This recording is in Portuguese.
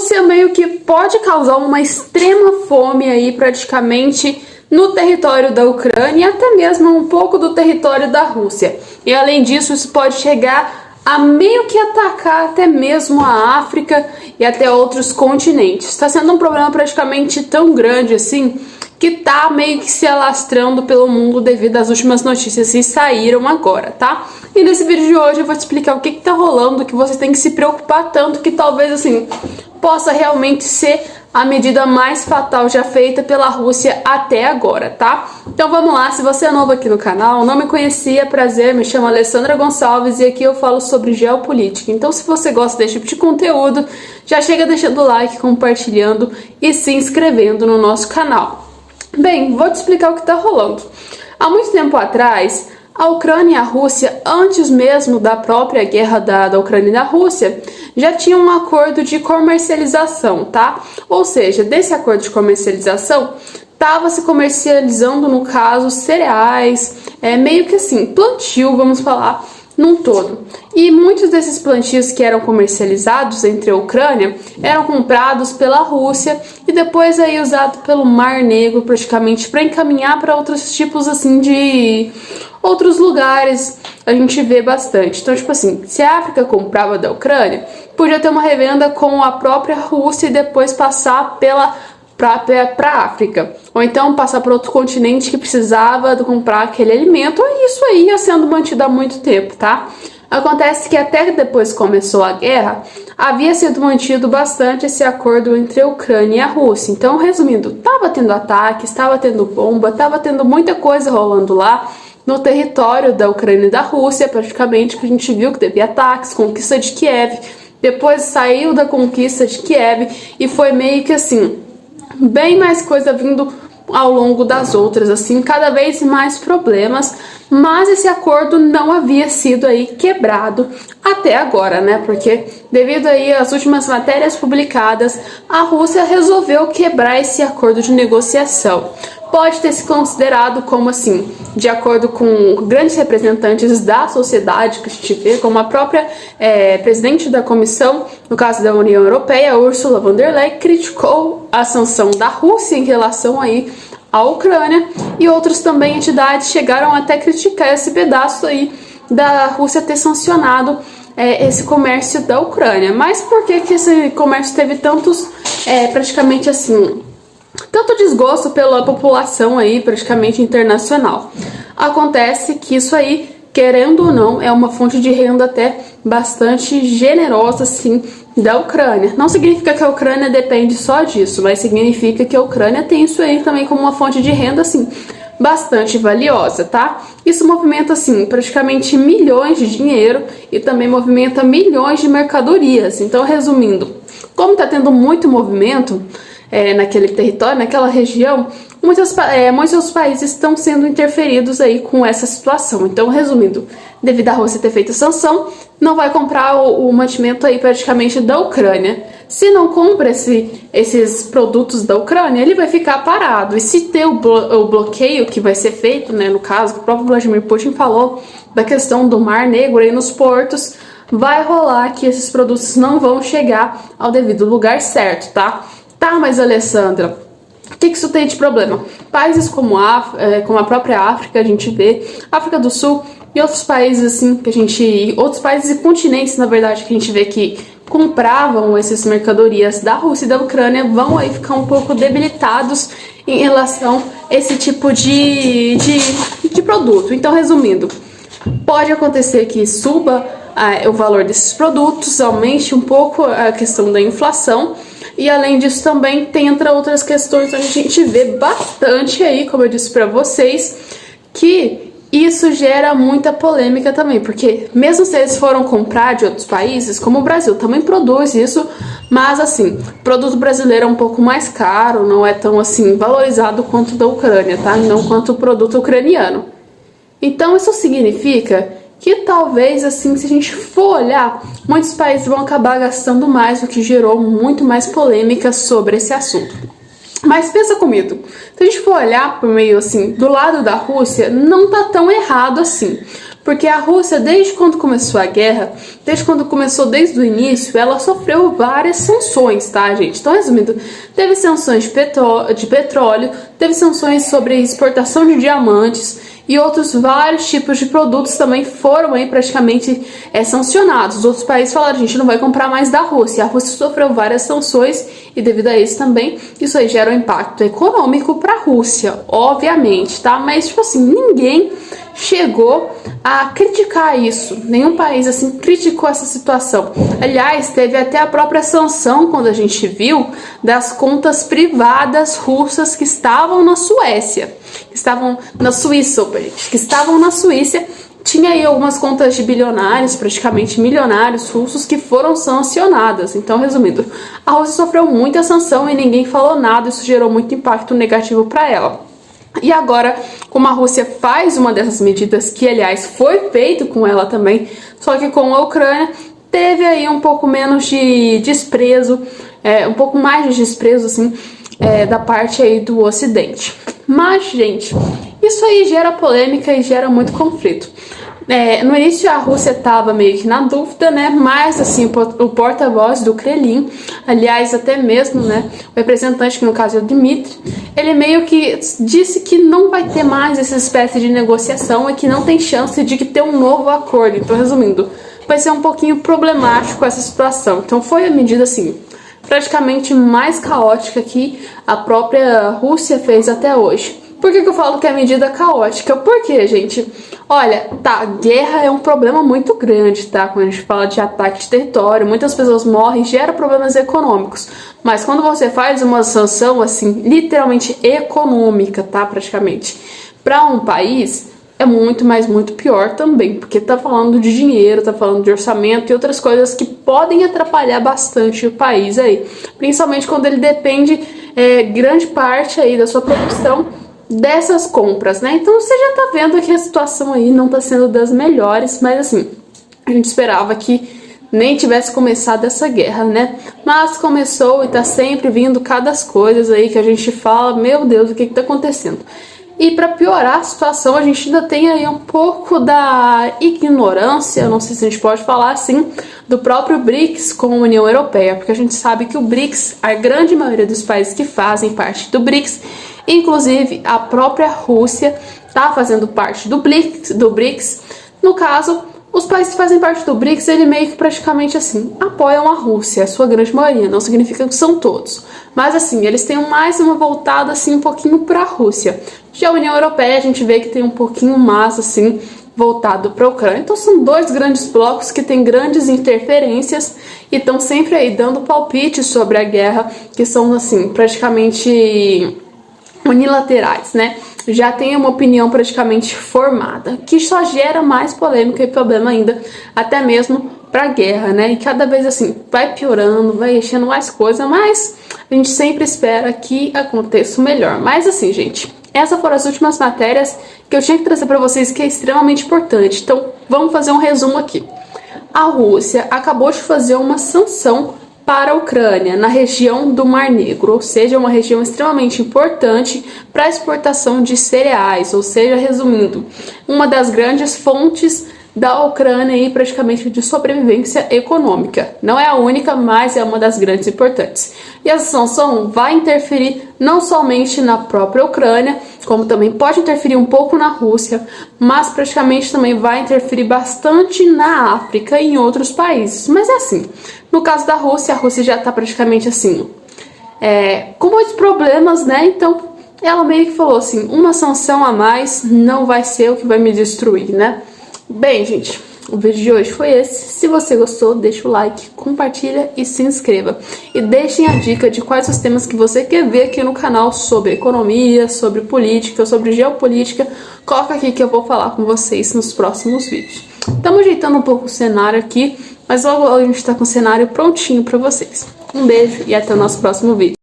Rússia meio que pode causar uma extrema fome aí praticamente no território da Ucrânia e até mesmo um pouco do território da Rússia. E além disso, isso pode chegar a meio que atacar até mesmo a África e até outros continentes. Está sendo um problema praticamente tão grande assim que tá meio que se alastrando pelo mundo devido às últimas notícias que saíram agora, tá? E nesse vídeo de hoje eu vou te explicar o que tá rolando, que você tem que se preocupar tanto, que talvez assim possa realmente ser a medida mais fatal já feita pela Rússia até agora, tá? Então vamos lá, se você é novo aqui no canal, não me conhecia, prazer, me chamo Alessandra Gonçalves e aqui eu falo sobre geopolítica. Então se você gosta desse tipo de conteúdo, já chega deixando o like, compartilhando e se inscrevendo no nosso canal. Bem, vou te explicar o que está rolando. Há muito tempo atrás, a Ucrânia e a Rússia, antes mesmo da própria guerra da Ucrânia e da Rússia, já tinham um acordo de comercialização, tá? Ou seja, desse acordo de comercialização, estava se comercializando, no caso, cereais, meio que assim, plantio, vamos falar, num todo. E muitos desses plantios que eram comercializados entre a Ucrânia eram comprados pela Rússia e depois aí usado pelo Mar Negro praticamente para encaminhar para outros tipos assim de outros lugares. A gente vê bastante. Então, tipo assim, se a África comprava da Ucrânia, podia ter uma revenda com a própria Rússia e depois passar para a África, ou então passar para outro continente que precisava de comprar aquele alimento, e isso aí ia sendo mantido há muito tempo, tá? Acontece que até depois que começou a guerra, havia sido mantido bastante esse acordo entre a Ucrânia e a Rússia. Então, resumindo, estava tendo ataques, estava tendo bomba, estava tendo muita coisa rolando lá no território da Ucrânia e da Rússia, praticamente, que a gente viu que teve ataques, conquista de Kiev, depois saiu da conquista de Kiev e foi meio que assim, bem mais coisa vindo ao longo das outras, assim, cada vez mais problemas, mas esse acordo não havia sido aí quebrado até agora, né? Porque devido aí às últimas matérias publicadas, a Rússia resolveu quebrar esse acordo de negociação. Pode ter se considerado como assim, de acordo com grandes representantes da sociedade que a gente vê, como a própria presidente da comissão, no caso da União Europeia, Ursula von der Leyen, criticou a sanção da Rússia em relação aí à Ucrânia, e outros também entidades chegaram até criticar esse pedaço aí da Rússia ter sancionado esse comércio da Ucrânia. Mas por que esse comércio teve tantos, praticamente assim, tanto desgosto pela população aí praticamente internacional? Acontece que isso aí, querendo ou não, é uma fonte de renda até bastante generosa assim da Ucrânia. Não significa que a Ucrânia depende só disso, mas significa que a Ucrânia tem isso aí também como uma fonte de renda assim bastante valiosa, tá? Isso movimenta assim praticamente milhões de dinheiro e também movimenta milhões de mercadorias. Então, resumindo, como tá tendo muito movimento naquele território, naquela região, muitos países estão sendo interferidos aí com essa situação. Então, resumindo, devido à Rússia ter feito sanção, não vai comprar o mantimento aí praticamente da Ucrânia. Se não compra esses produtos da Ucrânia, ele vai ficar parado. E se ter o bloqueio que vai ser feito, né, no caso, que o próprio Vladimir Putin falou, da questão do Mar Negro aí nos portos, vai rolar que esses produtos não vão chegar ao devido lugar certo, tá? Tá, mas Alessandra, o que isso tem de problema? Países como a própria África, a gente vê, África do Sul e outros países assim, outros países e continentes, na verdade, que a gente vê que compravam essas mercadorias da Rússia e da Ucrânia, vão aí ficar um pouco debilitados em relação a esse tipo de produto. Então, resumindo, pode acontecer que suba o valor desses produtos, aumente um pouco a questão da inflação. E além disso também entra outras questões onde a gente vê bastante aí, como eu disse pra vocês, que isso gera muita polêmica também, porque mesmo se eles foram comprar de outros países, como o Brasil também produz isso, mas assim, o produto brasileiro é um pouco mais caro, não é tão assim valorizado quanto o da Ucrânia, tá? Não quanto o produto ucraniano. Então isso significa que talvez, assim, se a gente for olhar, muitos países vão acabar gastando mais, o que gerou muito mais polêmica sobre esse assunto. Mas pensa comigo, se a gente for olhar por meio assim, do lado da Rússia, não tá tão errado assim. Porque a Rússia, desde quando começou a guerra, desde o início, ela sofreu várias sanções, tá, gente? Então, resumindo, teve sanções de petróleo, teve sanções sobre exportação de diamantes e outros vários tipos de produtos também foram aí praticamente sancionados. Os outros países falaram, a gente não vai comprar mais da Rússia. A Rússia sofreu várias sanções e devido a isso também, isso aí gera um impacto econômico para a Rússia, obviamente, tá? Mas, tipo assim, ninguém chegou a criticar isso. Nenhum país, assim, criticou essa situação. Aliás, teve até a própria sanção, quando a gente viu, das contas privadas russas que estavam na Suécia. Que estavam na Suíça. Tinha aí algumas contas de bilionários, praticamente milionários russos, que foram sancionadas. Então, resumindo, a Rússia sofreu muita sanção e ninguém falou nada. Isso gerou muito impacto negativo para ela. E agora, como a Rússia faz uma dessas medidas, que aliás foi feito com ela também, só que com a Ucrânia, teve aí um pouco menos de desprezo, um pouco mais de desprezo, assim, da parte aí do Ocidente. Mas, gente, isso aí gera polêmica e gera muito conflito. No início a Rússia estava meio que na dúvida, né? Mas assim, o porta-voz do Kremlin, aliás, até mesmo, né, o representante, que no caso é o Dmitry, ele meio que disse que não vai ter mais essa espécie de negociação e que não tem chance de ter um novo acordo. Então, resumindo, vai ser um pouquinho problemático essa situação. Então foi a medida assim, praticamente mais caótica que a própria Rússia fez até hoje. Por que eu falo que é medida caótica? Porque, gente, olha, tá, guerra é um problema muito grande, tá? Quando a gente fala de ataque de território, muitas pessoas morrem, gera problemas econômicos. Mas quando você faz uma sanção, assim, literalmente econômica, tá? Praticamente, para um país, é muito, mas muito pior também. Porque tá falando de dinheiro, tá falando de orçamento e outras coisas que podem atrapalhar bastante o país aí. Principalmente quando ele depende grande parte aí da sua produção dessas compras, né? Então você já tá vendo que a situação aí não tá sendo das melhores, mas assim, a gente esperava que nem tivesse começado essa guerra, né? Mas começou e tá sempre vindo cada coisas aí que a gente fala, meu Deus, o que tá acontecendo? E para piorar a situação, a gente ainda tem aí um pouco da ignorância, não sei se a gente pode falar assim, do próprio BRICS com a União Europeia, porque a gente sabe que o BRICS, a grande maioria dos países que fazem parte do BRICS, inclusive a própria Rússia está fazendo parte do BRICS. No caso, os países que fazem parte do BRICS, ele meio que praticamente assim, apoiam a Rússia, a sua grande maioria, não significa que são todos. Mas assim, eles têm mais uma voltada assim um pouquinho para a Rússia. Já a União Europeia, a gente vê que tem um pouquinho mais assim voltado para a Ucrânia. Então são dois grandes blocos que têm grandes interferências e estão sempre aí dando palpite sobre a guerra, que são assim, praticamente unilaterais, né? Já tem uma opinião praticamente formada, que só gera mais polêmica e problema ainda, até mesmo para a guerra, né? E cada vez assim, vai piorando, vai enchendo mais coisa, mas a gente sempre espera que aconteça o melhor. Mas assim, gente, essas foram as últimas matérias que eu tinha que trazer para vocês, que é extremamente importante. Então, vamos fazer um resumo aqui. A Rússia acabou de fazer uma sanção para a Ucrânia, na região do Mar Negro, ou seja, uma região extremamente importante para a exportação de cereais, ou seja, resumindo, uma das grandes fontes da Ucrânia e praticamente de sobrevivência econômica. Não é a única, mas é uma das grandes importantes. E essa sanção vai interferir não somente na própria Ucrânia, como também pode interferir um pouco na Rússia, mas praticamente também vai interferir bastante na África e em outros países. Mas é assim, no caso da Rússia, a Rússia já está praticamente assim, com muitos problemas, né? Então, ela meio que falou assim, uma sanção a mais não vai ser o que vai me destruir, né? Bem, gente, o vídeo de hoje foi esse. Se você gostou, deixa o like, compartilha e se inscreva. E deixem a dica de quais os temas que você quer ver aqui no canal sobre economia, sobre política, sobre geopolítica. Coloca aqui que eu vou falar com vocês nos próximos vídeos. Estamos ajeitando um pouco o cenário aqui, mas logo a gente está com o cenário prontinho para vocês. Um beijo e até o nosso próximo vídeo.